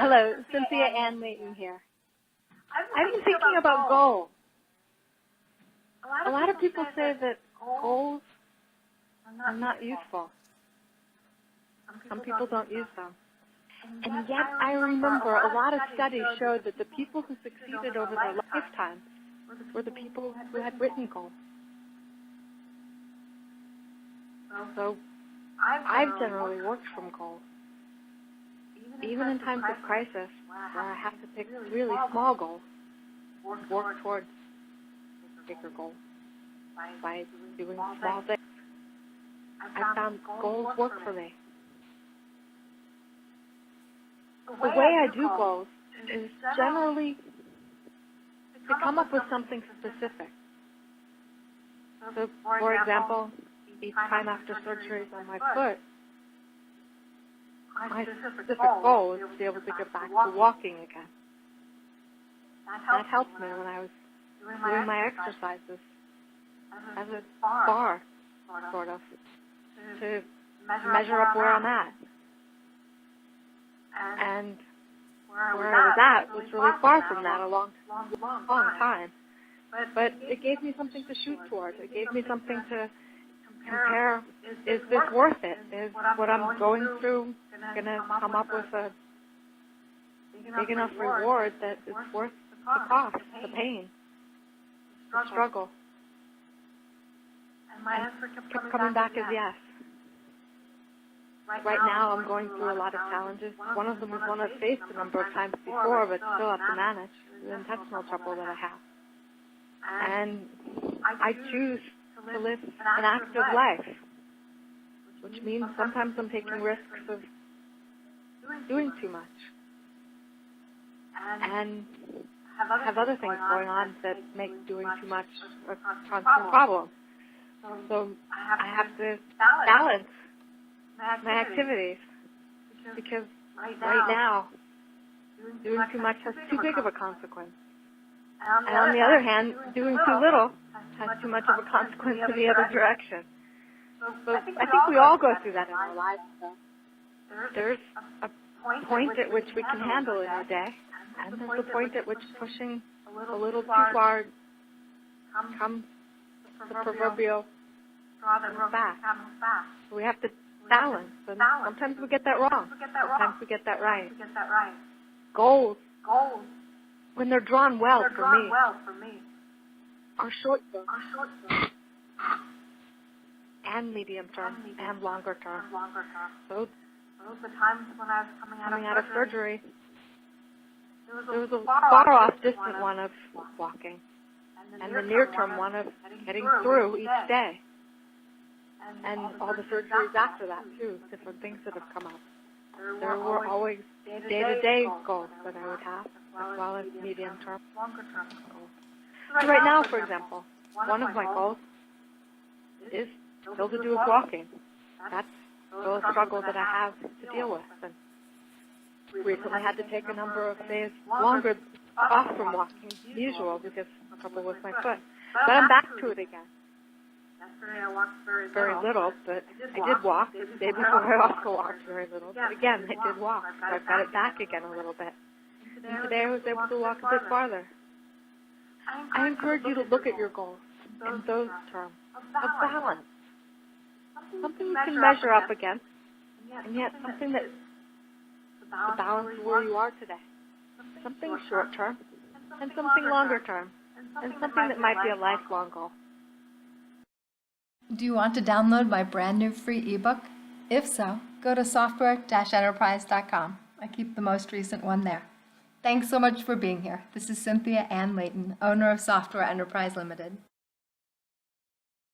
Hello, Cynthia Ann Layton here. I've been thinking about goals. A lot of people say that goals are not useful. Some people don't use them. And yet I remember a lot of studies showed that the people who succeeded over their lifetime were the people who had written goals. So I've generally worked from goals. Even in times of crisis, where I have to pick really small goals, work towards bigger goals by doing small things. I found goals work for me. The way I do goals is generally to come up with something specific. So, for example, each time after surgery on my foot, my specific goal is to be able to get back to walking again. That helped me when I was doing my exercises as a bar, sort of, to measure up where I'm at. And where I was at was really far from that a long time. But it gave me something to shoot towards. It gave me something to compare, is this worth it? Is what I'm going through going to come up with a big enough reward that it's worth the cost, the pain, the struggle? And my answer kept coming back as yes. Right now I'm going through a lot of challenges. One of them is one I've faced a number of times before, but still have to manage, the intestinal trouble that I have. And I choose to live an active life, which means sometimes I'm taking risks of doing too much and have other things going on that make doing too much a constant problem. So I have to balance my activities because right now doing too much has too big of a consequence. And on the other hand, doing too little has too much of a consequence in the other direction. So I think we all go through that in our lives. There's a point at which we can handle in a day, and there's a point at which pushing a little too far comes the proverbial back. So we have to balance, and sometimes we get that wrong. Sometimes we get that right. Goals, when they're drawn well for me, are short term and medium term and longer term. So those the times when I was coming out of surgery, there was a far off distant one of walking, and the near term one of getting through each day, and all the surgeries after that too, different things that have come up. There were always day-to-day goals that I would have, as well as medium-term, longer-term goals. So right now, for example, one of my goals is still to do with walking. That's still a struggle that I have to deal with. And recently had to take a number of days longer off from walking than usual because of trouble with my foot. But I'm back to it again. Yesterday I walked very little, but I did walk. The day before I also walked very little. But again, I did walk. So I've got it back again a little bit. And today I was able to walk a bit farther. I encourage you to look at your goals in those terms of balance. Something you can measure up against, and yet something that's the balance of where you are today. Something short term, and something longer term, and something that might be a lifelong goal. Do you want to download my brand new free ebook? If so, go to software-enterprise.com. I keep the most recent one there. Thanks so much for being here. This is Cynthia Ann Layton, owner of Software Enterprise Limited.